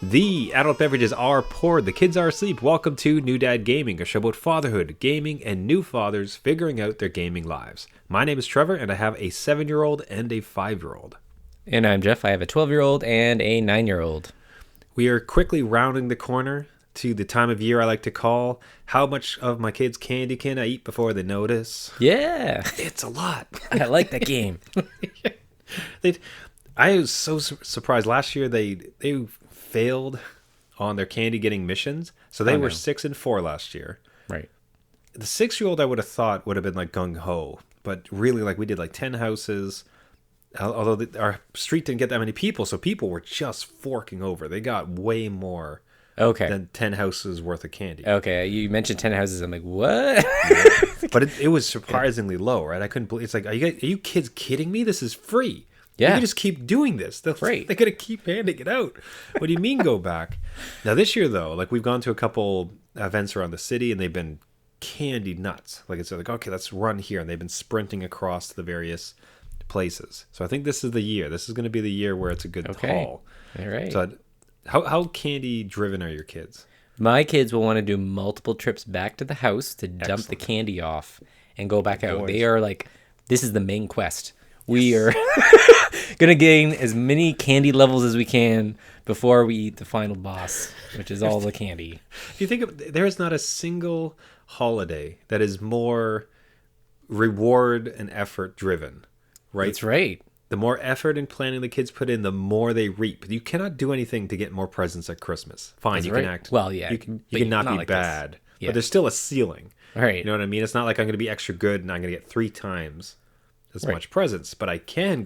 The adult beverages are poured, the kids are asleep. Welcome to New Dad Gaming, a show about fatherhood, gaming, and new fathers figuring out their gaming lives. My name is Trevor, and I have a 7-year-old and a 5-year-old. And I'm Jeff. I have a 12-year-old and a 9-year-old. We are quickly rounding the corner to the time of year I like to call, how much of my kids' candy can I eat before they notice? Yeah. It's a lot. I like that game. I was so surprised. Last year they failed on their candy getting missions. So they were 6 and 4 last year. Right. The 6-year-old I would have thought would have been like gung-ho. But really, like, we did like 10 houses. Although our street didn't get that many people, so people were just forking over. They got way more than 10 houses worth of candy. Okay, you mentioned 10 houses. I'm like, what? But it was surprisingly low, right? I couldn't believe. It's like, are you kids kidding me? This is free. Yeah. You can just keep doing this. They're going to keep handing it out. What do you mean go back? Now, this year, though, like, we've gone to a couple events around the city, and they've been candy nuts. Like, it's like, okay, let's run here. And they've been sprinting across to the various places. So I think this is the year. This is going to be the year where it's a good haul. All right. So how candy driven are your kids? My kids will want to do multiple trips back to the house to dump the candy off and go back out. They are like, this is the main quest. We are going to gain as many candy levels as we can before we eat the final boss, which is all the candy. If you think of, there is not a single holiday that is more reward and effort driven, right? That's right. The more effort and planning the kids put in, the more they reap. You cannot do anything to get more presents at Christmas. Fine, That's you right. can act. Well, yeah. You cannot be like bad. Yeah. But there's still a ceiling. Right. You know what I mean? It's not like I'm going to be extra good and I'm going to get 3 times as much presents. But I can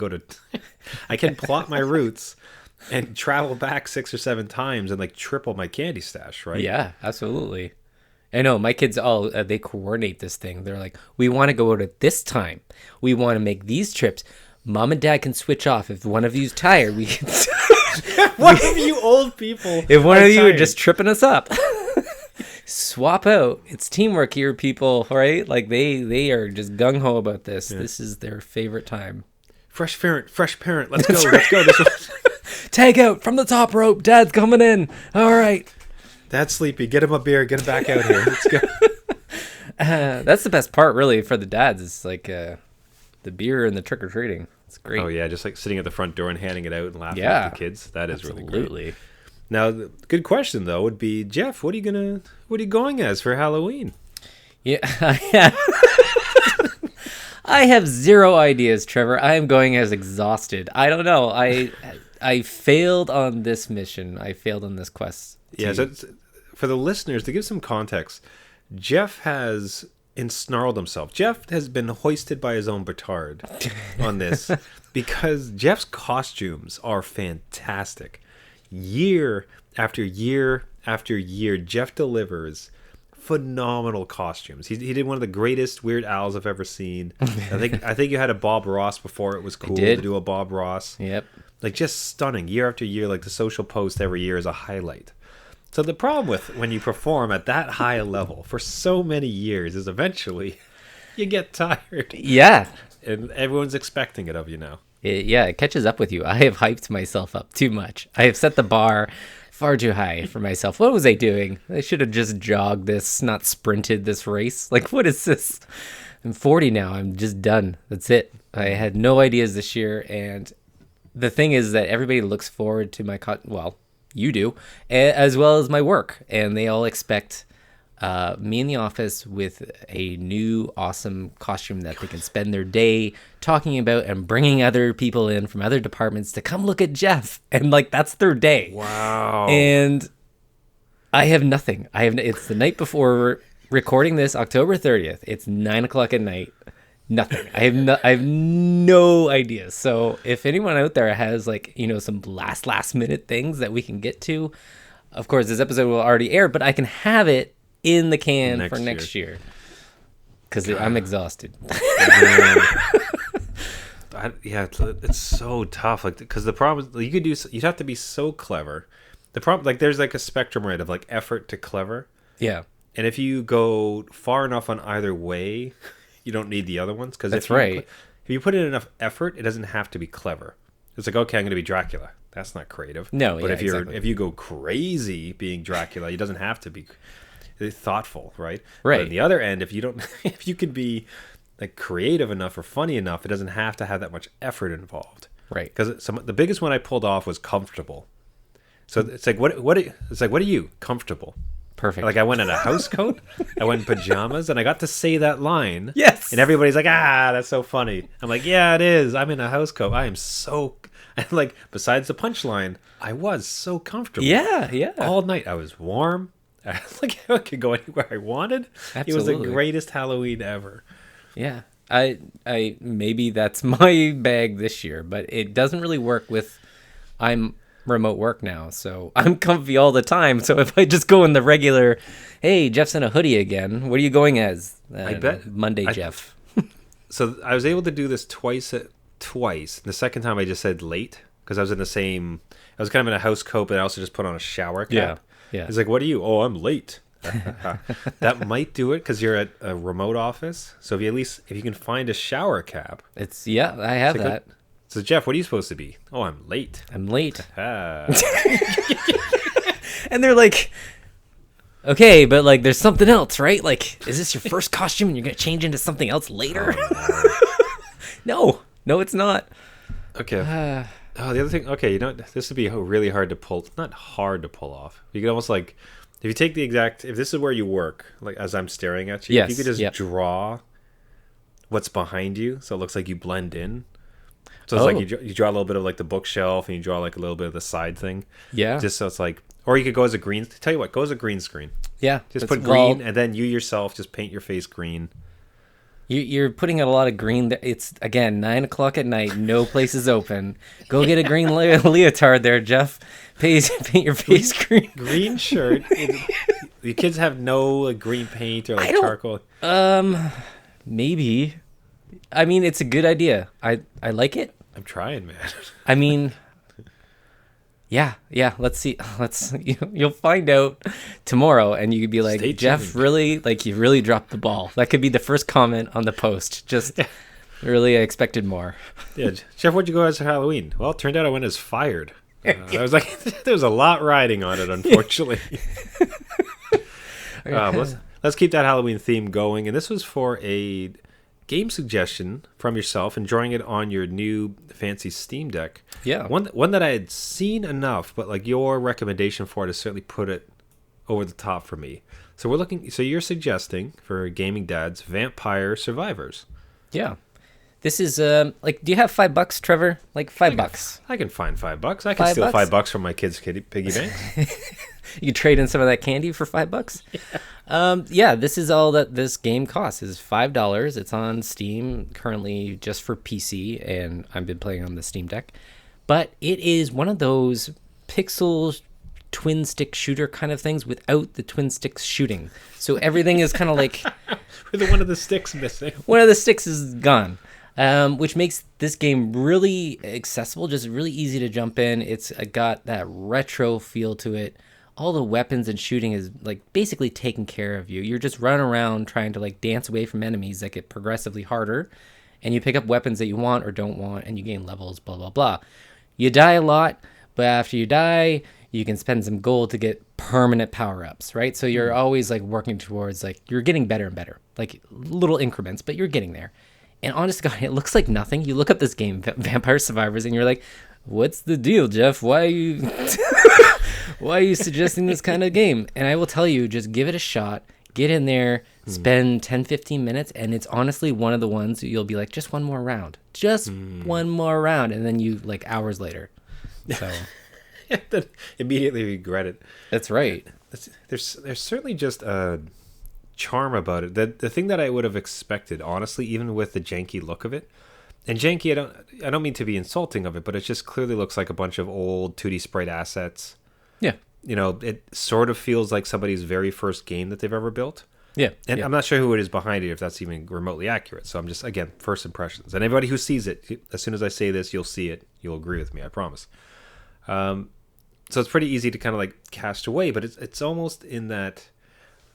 I can plot my routes and travel back 6 or 7 times and like triple my candy stash, right? Yeah, absolutely. I know my kids they coordinate this thing. They're like, we want to go out at this time. We want to make these trips. Mom and Dad can switch off. If one of you's tired, we can. One of you old people. If one of you are just tripping us up, swap out. It's teamwork here, people. Right? Like they are just gung ho about this. Yeah. This is their favorite time. Fresh parent. Let's go. Let's go. This one. Tag out from the top rope. Dad's coming in. All right. Dad's sleepy. Get him a beer. Get him back out here. Let's go. That's the best part, really, for the dads. It's like the beer and the trick or treating. It's great. Oh yeah, just like sitting at the front door and handing it out and laughing at the kids. That is really great. Now, the good question though would be, Jeff, what are you going as for Halloween? Yeah. I have zero ideas, Trevor. I am going as exhausted. I don't know. I failed on this mission. I failed on this quest. Yeah, so for the listeners, to give some context, Jeff has ensnarled himself. Jeff has been hoisted by his own petard on this because Jeff's costumes are fantastic. Year after year after year, Jeff delivers phenomenal costumes. He did one of the greatest Weird Owls I've ever seen. I think you had a Bob Ross before it was cool to do a Bob Ross. Yep. Like, just stunning year after year. Like, the social post every year is a highlight. So the problem with when you perform at that high a level for so many years is eventually you get tired. Yeah. And everyone's expecting it of you now. It catches up with you. I have hyped myself up too much. I have set the bar far too high for myself. What was I doing? I should have just jogged this, not sprinted this race. Like, what is this? I'm 40 now. I'm just done. That's it. I had no ideas this year. And the thing is that everybody looks forward to my you do, as well as my work, and they all expect me in the office with a new awesome costume that they can spend their day talking about and bringing other people in from other departments to come look at Jeff, and like that's their day. Wow. And I have nothing. It's the night before recording this, October 30th. It's 9:00 at night. Nothing. I have no ideas. So if anyone out there has some last minute things that we can get to, of course this episode will already air, but I can have it in the can for next year. Because I'm exhausted. It's so tough. Like, because the problem is you'd have to be so clever. The problem, like, there's like a spectrum, right, of like effort to clever. Yeah. And if you go far enough on either way, you don't need the other ones. Because that's right. If you put in enough effort, it doesn't have to be clever. It's like, okay, I'm going to be Dracula. That's not creative. No, but yeah, if you go crazy being Dracula, it doesn't have to be thoughtful, right? Right. But on the other end, if you don't, if you can be like creative enough or funny enough, it doesn't have to have that much effort involved. Right. Because the biggest one I pulled off was comfortable. So it's like what are you comfortable? Perfect. Like I went in a house coat, I went in pajamas, and I got to say that line. Yes. And everybody's like, that's so funny. I'm like, yeah, it is. I'm in a house coat. I am so, and like, besides the punchline, I was so comfortable. Yeah. All night I was warm. Like I could go anywhere I wanted. Absolutely. It was the greatest Halloween ever. Yeah. I maybe that's my bag this year, but it doesn't really work with I'm remote work now, so I'm comfy all the time. So if I just go in the regular, hey, Jeff's in a hoodie again. What are you going as? I bet Monday, Jeff. So I was able to do this twice. The second time I just said late because I was in the same. I was kind of in a house coat, but I also just put on a shower cap. Yeah. He's like, "What are you?" "Oh, I'm late." That might do it because you're at a remote office. So if you can find a shower cap, I have that. So Jeff, what are you supposed to be? "Oh, I'm late." I'm late. Ah. And they're like, okay, but like there's something else, right? Like, is this your first costume and you're going to change into something else later? No, it's not. Okay. The other thing, okay, this would be really hard to pull. Not hard to pull off. You could almost like, if you take if this is where you work, like as I'm staring at you, yes, if you could just draw what's behind you so it looks like you blend in. So it's like you draw a little bit of like the bookshelf and you draw like a little bit of the side thing. Yeah. Just so it's like, or you could go as a green, tell you what, go as a green screen. Yeah. Just put green and then you yourself just paint your face green. You're putting out a lot of green. It's, again, 9 o'clock at night. No place is open. Go get a green leotard there, Jeff. Paint your face green. Green shirt. The kids have no like, green paint or like charcoal. Maybe. I mean, it's a good idea. I like it. I'm trying, man. I mean, yeah. Let's see. You'll find out tomorrow, and you could be like, Stay Jeff, tuned. really, like you really dropped the ball. That could be the first comment on the post. Just really, I expected more. Yeah, Jeff, what'd you go as for Halloween? Well, it turned out I went as fired. I was like, there's a lot riding on it, unfortunately. Let's keep that Halloween theme going. And this was for a game suggestion from yourself, enjoying it on your new fancy Steam Deck. Yeah. One that I had seen enough, but like your recommendation for it has certainly put it over the top for me. So you're suggesting for gaming dads, Vampire Survivors. Yeah. This is like, do you have $5, Trevor? Like $5. I can find $5. I can steal $5 from my kids' piggy bank. You could trade in some of that candy for $5. Yeah, this is all that this game costs is $5. It's on Steam currently just for PC, and I've been playing on the Steam Deck. But it is one of those pixel twin stick shooter kind of things without the twin sticks shooting. So everything is kind of like With one of the sticks missing. one of the sticks is gone. Which makes this game really accessible, just really easy to jump in. It's got that retro feel to it. All the weapons and shooting is like basically taking care of you. You're just running around trying to like dance away from enemies that get progressively harder, and you pick up weapons that you want or don't want, and you gain levels, blah, blah, blah. You die a lot, but after you die, you can spend some gold to get permanent power-ups, right? So you're always like working towards like, you're getting better and better, like little increments, but you're getting there. And honest to God, it looks like nothing. You look up this game, Vampire Survivors, and you're like, what's the deal, Jeff? Why are you why are you suggesting this kind of game? And I will tell you, just give it a shot. Get in there, spend 10, 15 minutes, and it's honestly one of the ones that you'll be like, just one more round. Just one more round. And then you, like, hours later. So Then immediately regret it. that's right. There's certainly just a charm about it. The thing that I would have expected, honestly, even with the janky look of it, and janky, I don't mean to be insulting of it, but it just clearly looks like a bunch of old 2D sprite assets. Yeah. You know, it sort of feels like somebody's very first game that they've ever built. Yeah. And yeah. I'm not sure who it is behind it, if that's even remotely accurate. So I'm just, again, first impressions. And anybody who sees it, as soon as I say this, you'll see it. You'll agree with me, I promise. So it's pretty easy to kind of like cast away, but it's almost in that,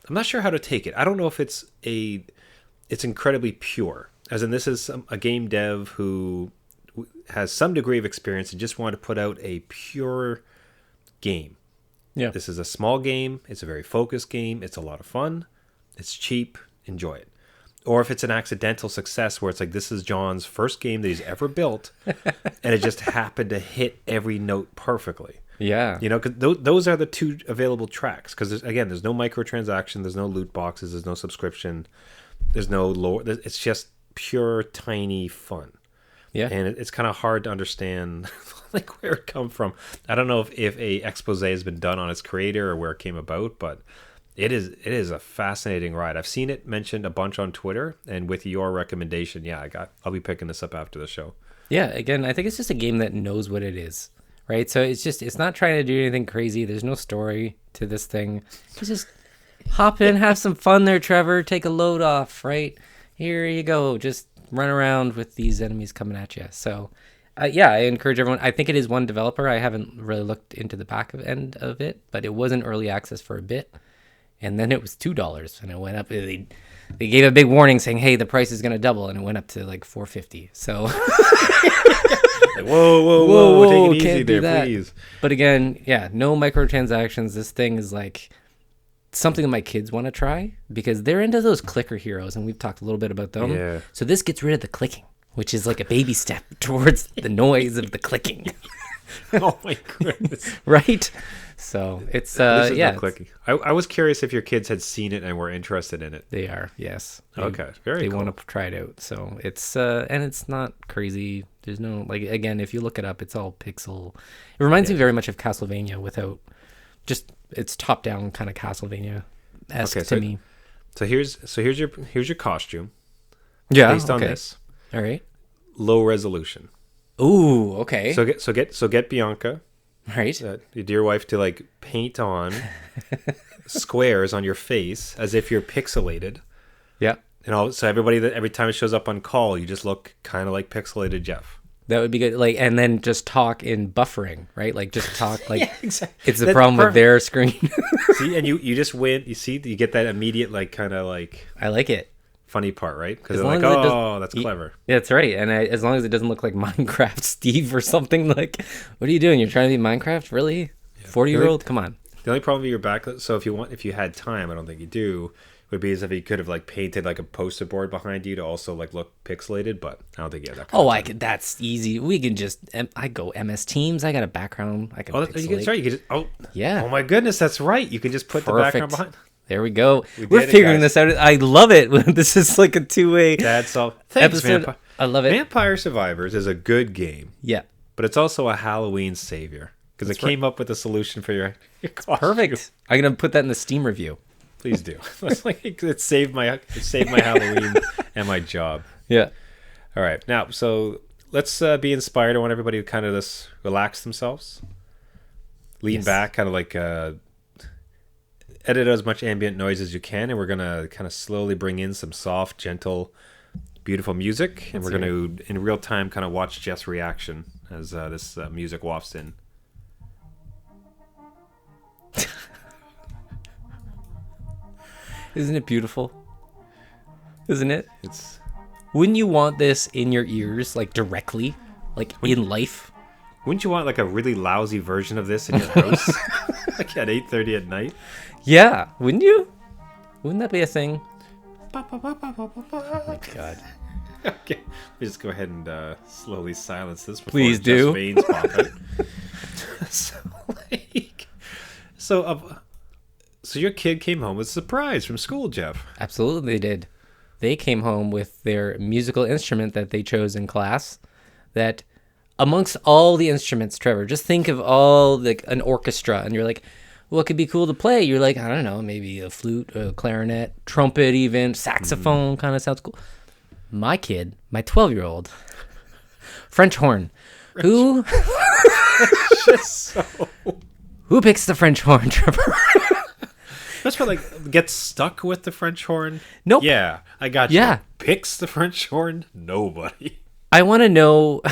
I'm not sure how to take it. I don't know if it's incredibly pure. As in, this is a game dev who has some degree of experience and just want to put out a pure game. Yeah. This is a small game. It's a very focused game. It's a lot of fun. It's cheap. Enjoy it. Or if it's an accidental success where it's like, this is John's first game that he's ever built, and it just happened to hit every note perfectly. Yeah. You know, because those are the two available tracks. Because, again, there's no microtransaction. There's no loot boxes. There's no subscription. There's no lore. It's just pure, tiny fun. Yeah. And it's kind of hard to understand like where it come from. I don't know if a expose has been done on its creator or where it came about, but it is a fascinating ride. I've seen it mentioned a bunch on Twitter, and with your recommendation, I'll be picking this up after the show. Yeah, again, I think it's just a game that knows what it is, right? So it's not trying to do anything crazy. There's no story to this thing. It's just hop in, have some fun there, Trevor. Take a load off, right? Here you go. Just run around with these enemies coming at you. So, I encourage everyone. I think it is one developer. I haven't really looked into the back end of it, but it was in early access for a bit, and then it was $2, and it went up. They gave a big warning saying, "Hey, the price is going to double," and it went up to like $4.50. So, like, whoa, take it easy there, please. But again, no microtransactions. This thing is like something that my kids want to try because they're into those clicker heroes, and we've talked a little bit about them. Yeah. So this gets rid of the clicking, which is like a baby step towards the noise of the clicking. Oh my goodness! Right? So it's this is not clicking. I was curious if your kids had seen it and were interested in it. They are, yes. Okay, very They cool. want to try it out. So it's and it's not crazy. There's no again, if you look it up, it's all pixel. It reminds me very much of Castlevania without just it's top down kind of Castlevania-esque to me. So here's your costume. Yeah, based on this. All right. Low resolution. Ooh, okay. So get Bianca, right. Your dear wife, to like paint on squares on your face as if you're pixelated. Yeah. And so every time it shows up on call, you just look kind of like pixelated Jeff. That would be good. Like, and then just talk in buffering, right? Like, just talk like exactly. It's the problem with their screen. See, and you just win. You see, you get that immediate like kind of like I like it. Funny part, right? Because As they're long like, as oh, that's clever. Yeah, that's right. And as long as it doesn't look like Minecraft Steve or something, like, what are you doing? You're trying to be Minecraft? Really? 40-year-old? Come on. The only problem with your backlit, so if you had time, I don't think you do, would be as if you could have like painted like a poster board behind you to also like look pixelated, but I don't think you have that. Oh, I could. That's easy. We can just. I go MS Teams. I got a background. I can. Oh, that's right. You could just. Yeah. Oh my goodness, that's right. You can just put the background behind. There we go. We're figuring this out. I love it. This is like a two-way episode. I love it. Vampire Survivors is a good game. Yeah. But it's also a Halloween savior because it came up with a solution for your costume. Perfect. I'm going to put that in the Steam review. Please do. It saved my Halloween and my job. Yeah. All right. Now, so let's be inspired. I want everybody to kind of just relax themselves. Lean back, kind of like... edit as much ambient noise as you can, and we're going to kind of slowly bring in some soft, gentle, beautiful music, and we're going to, in real time, kind of watch Jeff's reaction as this music wafts in. Isn't it beautiful? Isn't it? It's. Wouldn't you want this in your ears, like directly, like in life? Wouldn't you want like a really lousy version of this in your house, like at 8:30 at night? Yeah, wouldn't you? Wouldn't that be a thing? Oh my God. Okay, we just go ahead and slowly silence this before Please do. Veins pop out. So your kid came home with a surprise from school, Jeff. Absolutely, they did. They came home with their musical instrument that they chose in class. That, amongst all the instruments, Trevor, just think of an orchestra, and you're like, what could be cool to play? You're like, I don't know, maybe a flute, a clarinet, trumpet, even saxophone. Kind of sounds cool. My kid, my 12-year-old, French horn. Who picks the French horn, Trevor? That's what, like, gets stuck with the French horn? Nope. Yeah, I got you. Yeah. Picks the French horn? Nobody. I want to know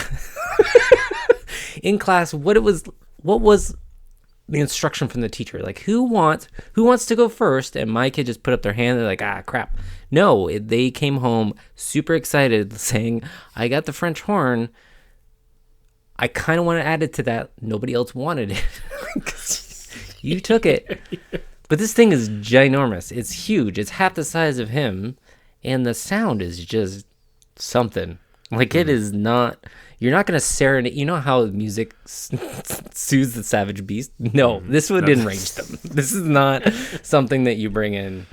in class what was the instruction from the teacher. Like, who wants to go first? And my kid just put up their hand. They're like, crap. No, they came home super excited saying, I got the French horn. I kind of want to add it to that. Nobody else wanted it. 'Cause you took it. But this thing is ginormous. It's huge. It's half the size of him. And the sound is just something. Like, it is not... You're not going to serenade... You know how music soothes the savage beast? No, this one didn't range them. This is not something that you bring in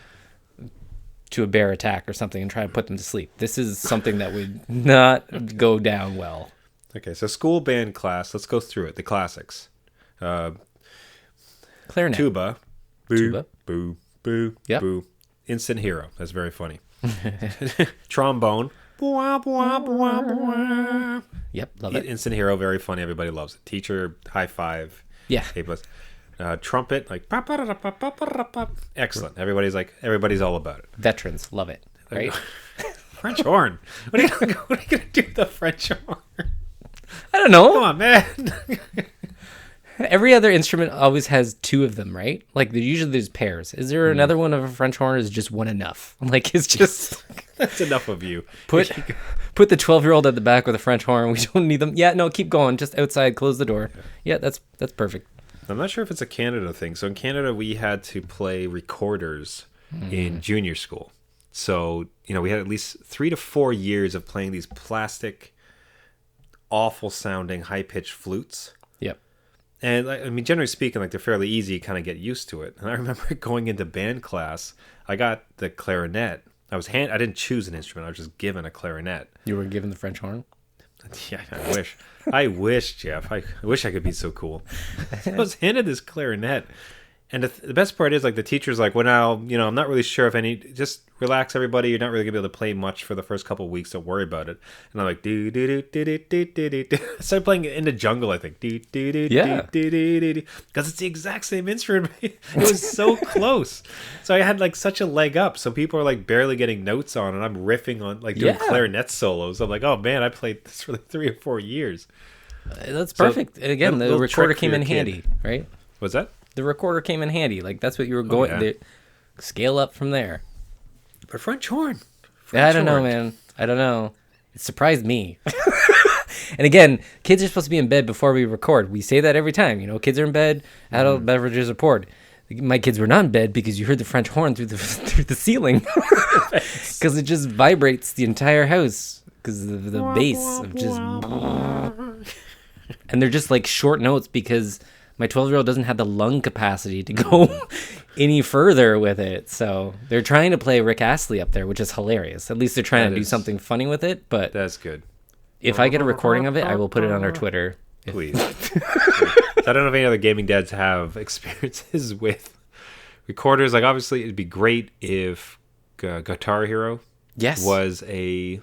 to a bear attack or something and try to put them to sleep. This is something that would not go down well. Okay, so school band class. Let's go through it. The classics. Clarinet. Tuba. Boo, Tuba. boo, boo, Yep. boo. Instant hero. That's very funny. Trombone. Bwah, bwah, bwah, bwah. Yep, love it. Instant hero, very funny. Everybody loves it. Teacher, high five. Yeah. A plus. Trumpet, like excellent. Everybody's all about it. Veterans, love it. Right? French horn. What are you gonna do with the French horn? I don't know. Come on, man. Every other instrument always has two of them, right? Like, usually there's pairs. Is there another one of a French horn, or is just one enough? Like, it's just... That's enough of you. Put the 12-year-old at the back with a French horn. We don't need them. Yeah, no, keep going. Just outside, close the door. Yeah, that's perfect. I'm not sure if it's a Canada thing. So in Canada, we had to play recorders in junior school. So, we had at least 3 to 4 years of playing these plastic, awful-sounding, high-pitched flutes. Yep. And, generally speaking, they're fairly easy. You kind of get used to it. And I remember going into band class, I got the clarinet. I didn't choose an instrument. I was just given a clarinet. You were given the French horn? Yeah, I wish. I wish, Jeff. I wish I could be so cool. I was handed this clarinet. And the best part is, the teacher's like, well, now, I'm not really sure if just relax, everybody. You're not really going to be able to play much for the first couple of weeks. Don't worry about it. And I'm like, do, do, do, do, do, do, do, do. I started playing In the Jungle, I think. Do, do, do, Yeah. do, do, do, do. Because it's the exact same instrument. It was so close. So I had, such a leg up. So people are, barely getting notes on, and I'm riffing on, doing clarinet solos. I'm like, oh, man, I played this for 3 or 4 years. That's perfect. Again, the recorder came in handy, right? What's that? The recorder came in handy. That's what you were going to scale up from there. But French horn. I don't know, man. I don't know. It surprised me. And again, kids are supposed to be in bed before we record. We say that every time. Kids are in bed, adult beverages are poured. My kids were not in bed because you heard the French horn through the ceiling. Because it just vibrates the entire house because of the bass of just... And they're just short notes because my 12-year-old doesn't have the lung capacity to go any further with it. So they're trying to play Rick Astley up there, which is hilarious. At least they're trying to do something funny with it. But that's good. If I get a recording of it, I will put it on our Twitter. Please. I don't know if any other gaming dads have experiences with recorders. Obviously, it'd be great if Guitar Hero was a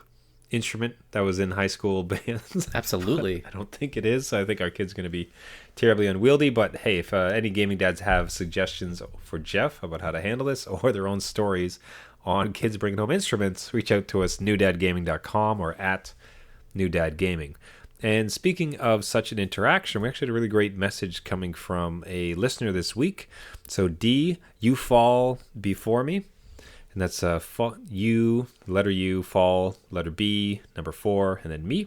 instrument that was in high school bands. Absolutely. I don't think it is. So I think our kid's going to be terribly unwieldy. But hey, if any gaming dads have suggestions for Jeff about how to handle this or their own stories on kids bringing home instruments, reach out to us, newdadgaming.com or at newdadgaming. And speaking of such an interaction, we actually had a really great message coming from a listener this week. So D, you fall before me. And that's U, letter U, fall, letter B, number 4, and then me.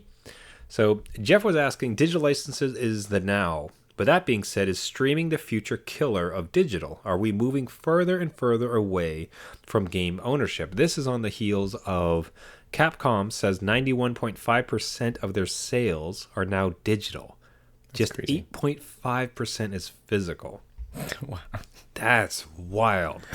So Jeff was asking, digital licenses is the now. But that being said, is streaming the future killer of digital? Are we moving further and further away from game ownership? This is on the heels of Capcom says 91.5% of their sales are now digital. Just 8.5% is physical. Wow. That's wild.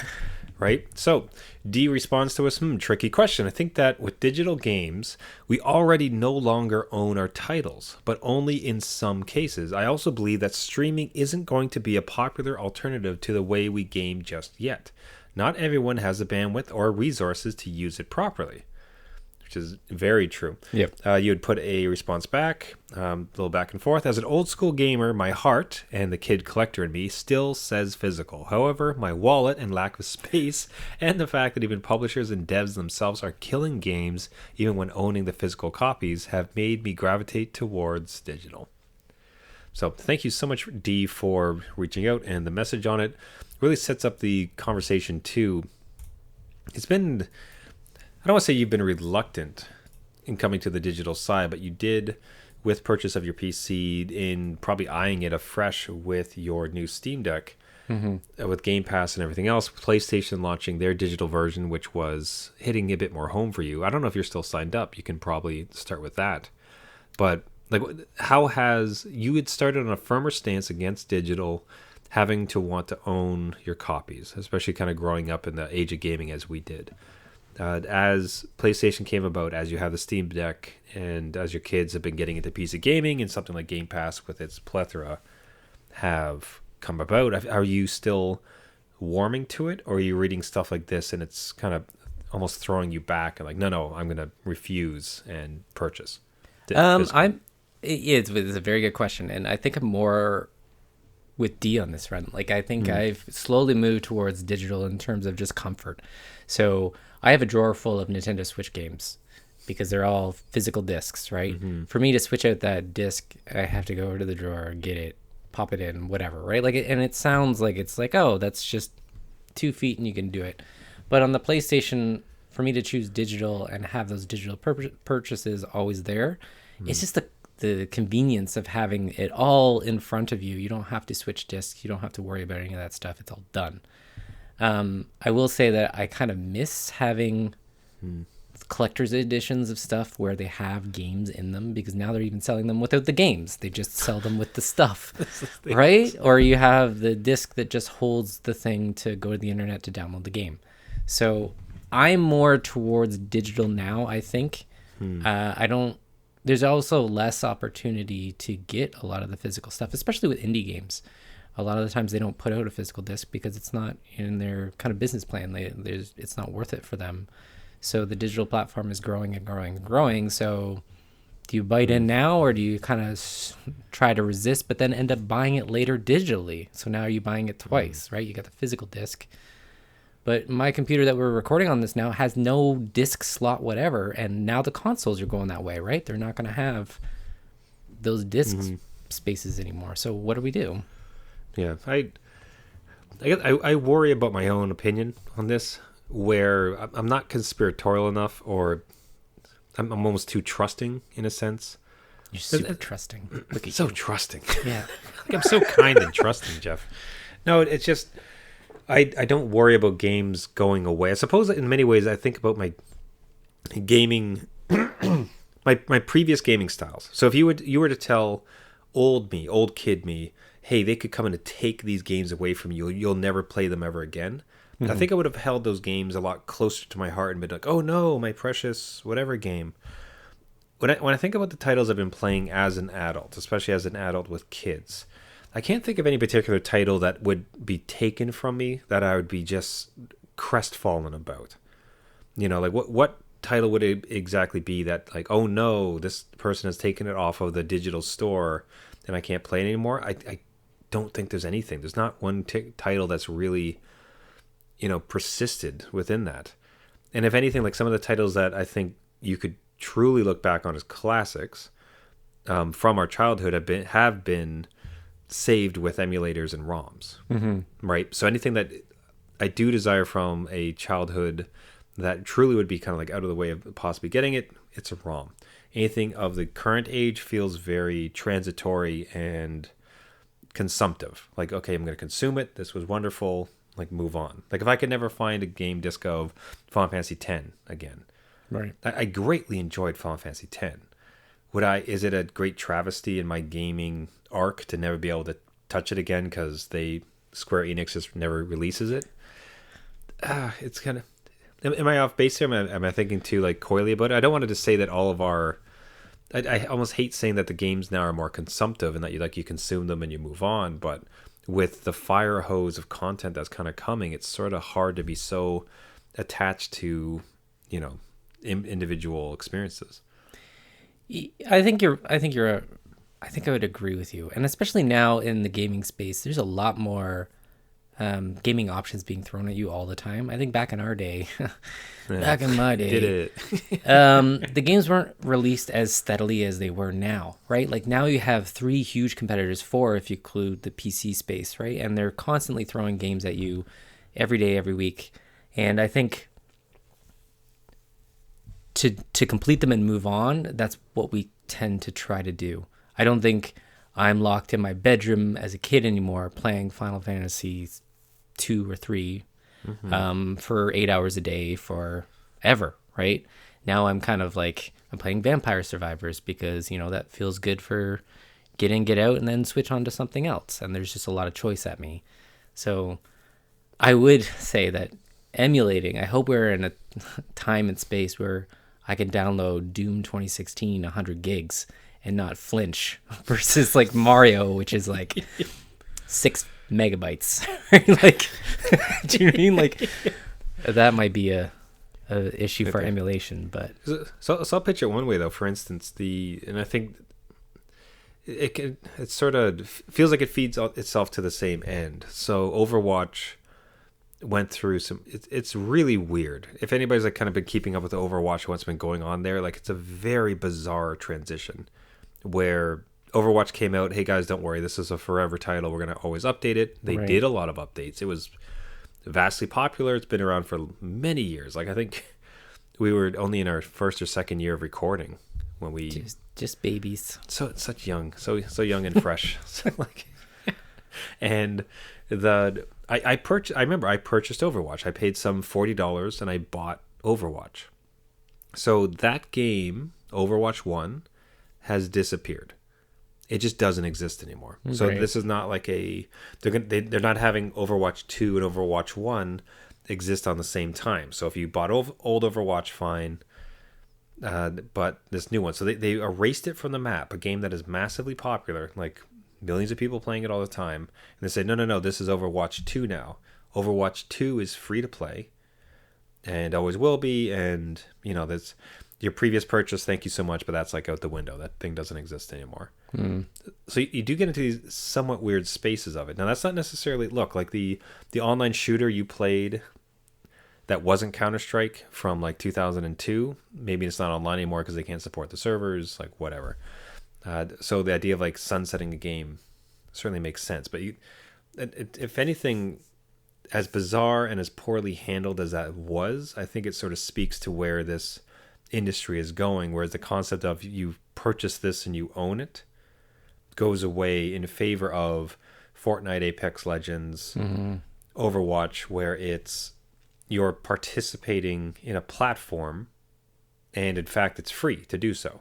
Right? So D responds to us, tricky question. I think that with digital games, we already no longer own our titles, but only in some cases. I also believe that streaming isn't going to be a popular alternative to the way we game just yet. Not everyone has the bandwidth or resources to use it properly, which is very true. Yep. You would put a response back, a little back and forth. As an old school gamer, my heart and the kid collector in me still says physical. However, my wallet and lack of space and the fact that even publishers and devs themselves are killing games even when owning the physical copies have made me gravitate towards digital. So thank you so much, D, for reaching out, and the message on it really sets up the conversation too. It's been... I don't want to say you've been reluctant in coming to the digital side, but you did with purchase of your PC in probably eyeing it afresh with your new Steam Deck, with Game Pass and everything else. PlayStation launching their digital version, which was hitting a bit more home for you. I don't know if you're still signed up. You can probably start with that. But like, how has you had started on a firmer stance against digital, having to want to own your copies, especially kind of growing up in the age of gaming as we did. As PlayStation came about, as you have the Steam Deck, and as your kids have been getting into PC gaming and something like Game Pass with its plethora have come about, are you still warming to it, or are you reading stuff like this and it's kind of almost throwing you back and like, no, I'm going to refuse and purchase? It's a very good question, and I think I'm more with D on this front. Like, I think I've slowly moved towards digital in terms of just comfort. So I have a drawer full of Nintendo Switch games because they're all physical discs, right? For me to switch out that disc, I have to go over to the drawer, get it, pop it in, whatever, right? Like, and it sounds like it's like, oh, that's just 2 feet and you can do it. But on the PlayStation, for me to choose digital and have those digital purchases always there, it's just the convenience of having it all in front of you. You don't have to switch discs. You don't have to worry about any of that stuff. It's all done. I will say that I kind of miss having collector's editions of stuff where they have games in them, because now they're even selling them without the games. They just sell them with the stuff, right? Or you have the disc that just holds the thing to go to the internet to download the game. So I'm more towards digital now, I think. There's also less opportunity to get a lot of the physical stuff, especially with indie games. A lot of the times they don't put out a physical disc because it's not in their kind of business plan. It's not worth it for them. So the digital platform is growing and growing and growing. So do you bite in now, or do you kind of try to resist but then end up buying it later digitally? So now you're buying it twice, right? You got the physical disc. But my computer that we're recording on this now has no disc slot whatever, and now the consoles are going that way, right? They're not going to have those disc spaces anymore. So what do we do? Yeah, I worry about my own opinion on this, where I'm not conspiratorial enough, or I'm almost too trusting in a sense. You're super trusting. Look at so you. Trusting. Yeah. Like, I'm so kind and trusting, Jeff. No, it's just I don't worry about games going away. I suppose in many ways I think about my gaming, my previous gaming styles. So if you were to tell old kid me, hey, they could come in and take these games away from you, you'll never play them ever again. I think I would have held those games a lot closer to my heart and been like, oh no, my precious whatever game. When I think about the titles I've been playing as an adult, especially as an adult with kids, I can't think of any particular title that would be taken from me that I would be just crestfallen about. You know, like what title would it exactly be that, like, oh no, this person has taken it off of the digital store and I can't play it anymore? I don't think there's anything. There's not one title that's really, persisted within that. And if anything, like some of the titles that I think you could truly look back on as classics from our childhood have been saved with emulators and ROMs, right? So anything that I do desire from a childhood that truly would be kind of like out of the way of possibly getting it, it's a ROM. Anything of the current age feels very transitory and consumptive. Like, okay, I'm going to consume it. This was wonderful. Like, move on. Like, if I could never find a game disc of Final Fantasy X again, right? I greatly enjoyed Final Fantasy X. Is it a great travesty in my gaming arc to never be able to touch it again because Square Enix just never releases it? It's kind of. Am I off base here? Am I thinking too like coyly about it? I don't want to just say that all of our. I almost hate saying that the games now are more consumptive and that you consume them and you move on. But with the fire hose of content that's kind of coming, it's sort of hard to be so attached to, individual experiences. I think I would agree with you, and especially now in the gaming space, there's a lot more gaming options being thrown at you all the time. I think back in our day, back in my day, did it. The games weren't released as steadily as they were now, right? Like now you have 3 huge competitors, 4 if you include the PC space, right? And they're constantly throwing games at you every day, every week. And I think to complete them and move on, that's what we tend to try to do. I don't think I'm locked in my bedroom as a kid anymore playing Final Fantasy 2 or 3 for 8 hours a day forever, right? Now I'm kind of like, I'm playing Vampire Survivors because, that feels good for get in, get out, and then switch on to something else. And there's just a lot of choice at me. So I would say that emulating, I hope we're in a time and space where I can download Doom 2016 100 gigs and not flinch versus like Mario, which is like 6 megabytes. Like, do you know what I mean? Like, that might be a issue for emulation, but so I'll pitch it one way though. For instance, and I think it sort of feels like it feeds itself to the same end. So Overwatch went through it's really weird. If anybody's like kind of been keeping up with Overwatch, what's been going on there, like it's a very bizarre transition where Overwatch came out, hey guys, don't worry, this is a forever title, we're going to always update it. They did a lot of updates. It was vastly popular. It's been around for many years. Like I think we were only in our first or second year of recording when we just babies. So young and fresh. So like, and I remember I purchased Overwatch. I paid some $40 and I bought Overwatch. So that game, Overwatch 1, has disappeared. It just doesn't exist anymore. So this is not like they're not having Overwatch 2 and Overwatch 1 exist on the same time. So if you bought old Overwatch, fine. But this new one, so they erased it from the map, a game that is massively popular, like millions of people playing it all the time. And they say, no, this is Overwatch 2 now. Overwatch 2 is free to play and always will be. And, that's your previous purchase. Thank you so much. But that's like out the window. That thing doesn't exist anymore. So you do get into these somewhat weird spaces of it. Now, that's not necessarily, look, like the online shooter you played that wasn't Counter-Strike from like 2002. Maybe it's not online anymore because they can't support the servers, like whatever. So the idea of like sunsetting a game certainly makes sense. But if anything, as bizarre and as poorly handled as that was, I think it sort of speaks to where this industry is going, whereas the concept of you purchase this and you own it goes away in favor of Fortnite, Apex Legends, Overwatch, where you're participating in a platform and in fact it's free to do so.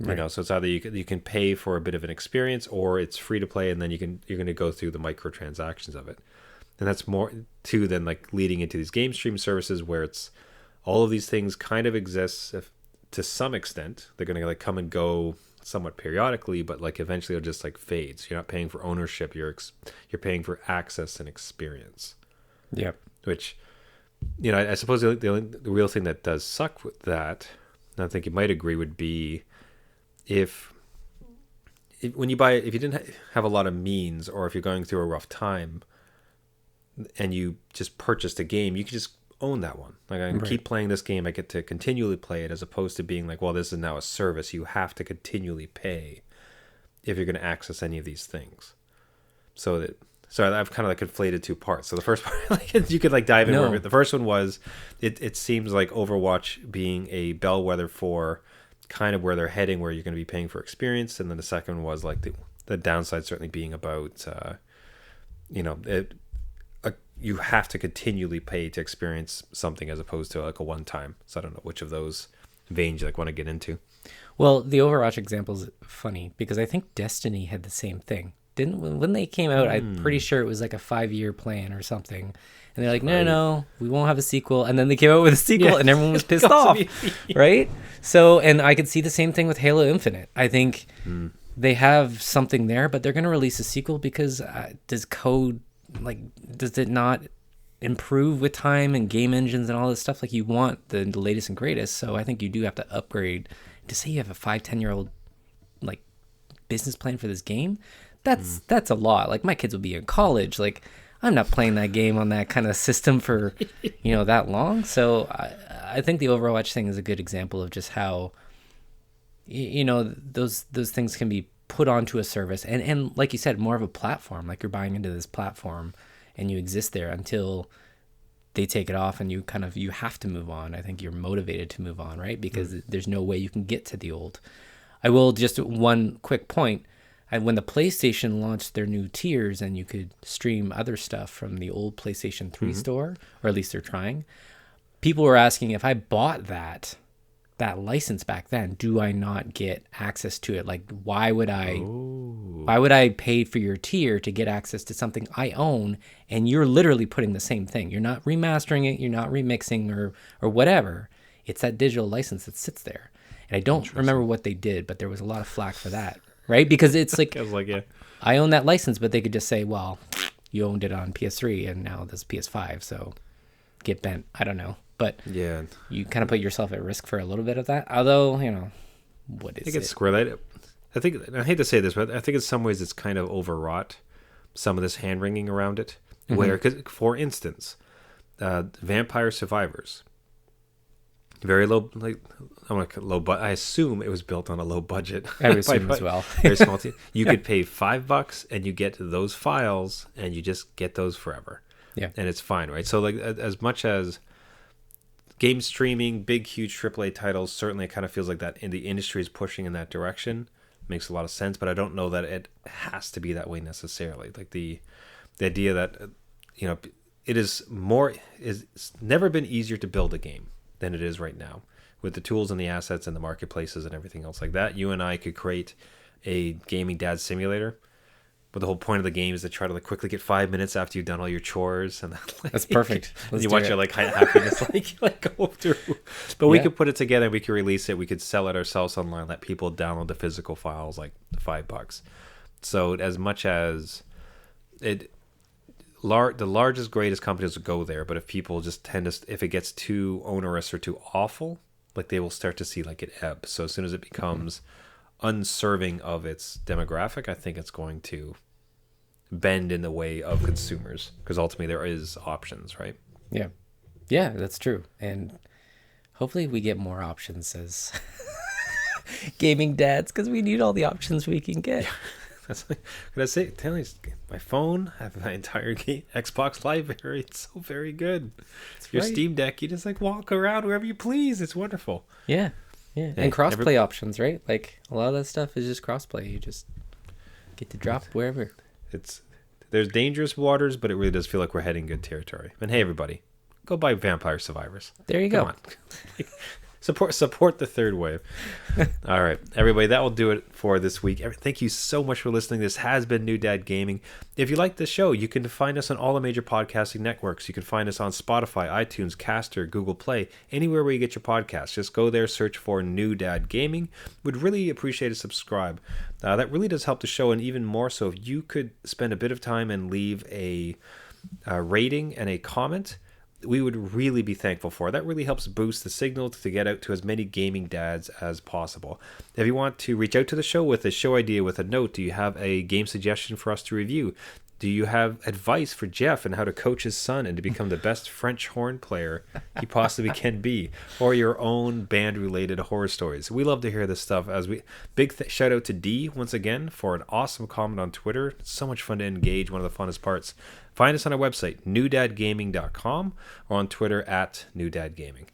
So it's either you can pay for a bit of an experience or it's free to play, and then you're going to go through the microtransactions of it. And that's more too than like leading into these game stream services where it's all of these things kind of exist to some extent. They're going to like come and go somewhat periodically, but like eventually it'll just like fades. You're not paying for ownership, you're paying for access and experience. Yep. Which, I suppose the real thing that does suck with that, and I think you might agree, would be if when you buy it, if you didn't have a lot of means, or if you're going through a rough time and you just purchased a game, you could just own that one. Like, I can keep playing this game, I get to continually play it, as opposed to being like, well, this is now a service, you have to continually pay if you're going to access any of these things. So I've kind of like conflated two parts. So the first part, like, you could like dive in more. The first one was, it seems like Overwatch being a bellwether for kind of where they're heading, where you're going to be paying for experience. And then the second was like the downside certainly being about, you have to continually pay to experience something as opposed to like a one time. So I don't know which of those veins you like want to get into. Well, the Overwatch example is funny because I think Destiny had the same thing. When they came out, I'm pretty sure it was like a 5-year plan or something. And they're like, no, we won't have a sequel. And then they came out with a sequel and everyone was pissed off, right? So, and I could see the same thing with Halo Infinite. I think they have something there, but they're going to release a sequel because does it not improve with time and game engines and all this stuff? Like, you want the latest and greatest. So I think you do have to upgrade. To say you have a 5-10-year-old like business plan for this game, that's a lot. Like, my kids will be in college. Like, I'm not playing that game on that kind of system for that long. So I think the Overwatch thing is a good example of just how those things can be put onto a service and like you said, more of a platform. Like, you're buying into this platform and you exist there until they take it off and you have to move on. I think you're motivated to move on, right? Because there's no way you can get to the old. I will just one quick point. When the PlayStation launched their new tiers and you could stream other stuff from the old PlayStation 3 store, or at least they're trying, people were asking if I bought that license back then, do I not get access to it? Like, why would I pay for your tier to get access to something I own, and you're literally putting the same thing? You're not remastering it, you're not remixing or whatever. It's that digital license that sits there. And I don't remember what they did, but there was a lot of flack for that, right? Because it's like, I was like, yeah, I own that license, but they could just say, well, you owned it on PS3 and now this PS5, so get bent. I don't know. But yeah, you kind of put yourself at risk for a little bit of that. Although, what is I think it? it's squirrel. I think, I hate to say this, but I think in some ways it's kind of overwrought, some of this hand wringing around it. Where, cause, for instance, Vampire Survivors, very low, like I want to low, but I assume it was built on a low budget. I would assume as well. Very small team. You could pay $5 and you get those files, and you just get those forever. Yeah, and it's fine, right? So like as much as game streaming, big, huge AAA titles, certainly it kind of feels like that in the industry is pushing in that direction. Makes a lot of sense, but I don't know that it has to be that way necessarily. Like the idea that, it's never been easier to build a game than it is right now. With the tools and the assets and the marketplaces and everything else like that, you and I could create a gaming dad simulator. But the whole point of the game is to try to quickly get 5 minutes after you've done all your chores, and that's perfect. You watch your happiness go through. But we could put it together, we could release it, we could sell it ourselves online, let people download the physical files, like $5. So as much as the largest, greatest companies will go there, but if people just if it gets too onerous or too awful, they will start to see it ebb. So as soon as it becomes unserving of its demographic, I think it's going to bend in the way of consumers, because ultimately there is options, right? Yeah, that's true. And hopefully we get more options as gaming dads, because we need all the options we can get. That's what I say. Tell you, my phone, I have my entire Xbox library. It's so very good. That's your right. Steam Deck, you just walk around wherever you please. It's wonderful. Yeah. And crossplay options, right? A lot of that stuff is just crossplay. You just get to drop wherever. There's dangerous waters, but it really does feel like we're heading good territory. And hey, everybody, go buy Vampire Survivors. There you Come go. On. Support the third wave. All right, everybody, that will do it for this week. Thank you so much for listening. This has been New Dad Gaming. If you like the show, you can find us on all the major podcasting networks. You can find us on Spotify, iTunes, Caster, Google Play, anywhere where you get your podcasts. Just go there, search for New Dad Gaming. Would really appreciate a subscribe. That really does help the show, and even more so if you could spend a bit of time and leave a rating and a comment, we would really be thankful for. That really helps boost the signal to get out to as many gaming dads as possible. If you want to reach out to the show with a show idea, with a note, do you have a game suggestion for us to review? Do you have advice for Jeff on how to coach his son and to become the best French horn player he possibly can be? Or your own band-related horror stories? We love to hear this stuff. Shout out to D once again for an awesome comment on Twitter. It's so much fun to engage, one of the funnest parts. Find us on our website, newdadgaming.com, or on Twitter @newdadgaming.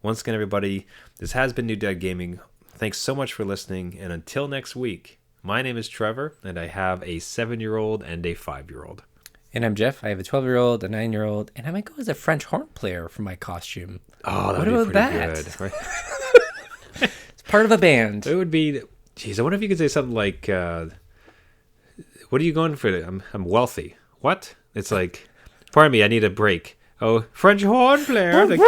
Once again, everybody, this has been New Dad Gaming. Thanks so much for listening, and until next week, my name is Trevor, and I have a 7-year-old and a 5-year-old. And I'm Jeff. I have a 12-year-old, a 9-year-old, and I might go as a French horn player for my costume. Oh, that would be pretty good. Right? It's part of a band. It would be... Geez, I wonder if you could say something like, what are you going for? I'm wealthy. What? It's like, pardon me, I need a break. Oh, French horn player. If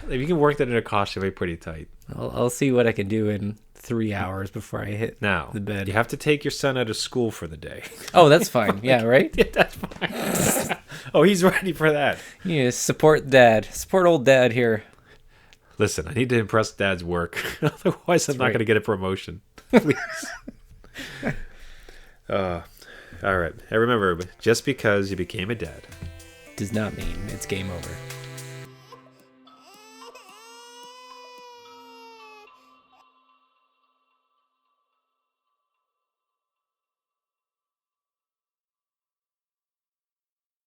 you can work that in a costume, it'll be pretty tight. I'll see what I can do in 3 hours before I hit the bed. You have to take your son out of school for the day. Oh, that's fine. Yeah, right? Yeah, that's fine. Oh, he's ready for that. Yeah, support dad. Support old dad here. Listen, I need to impress dad's work. Otherwise, I'm not going to get a promotion. Please. All right. And remember, just because you became a dad does not mean it's game over.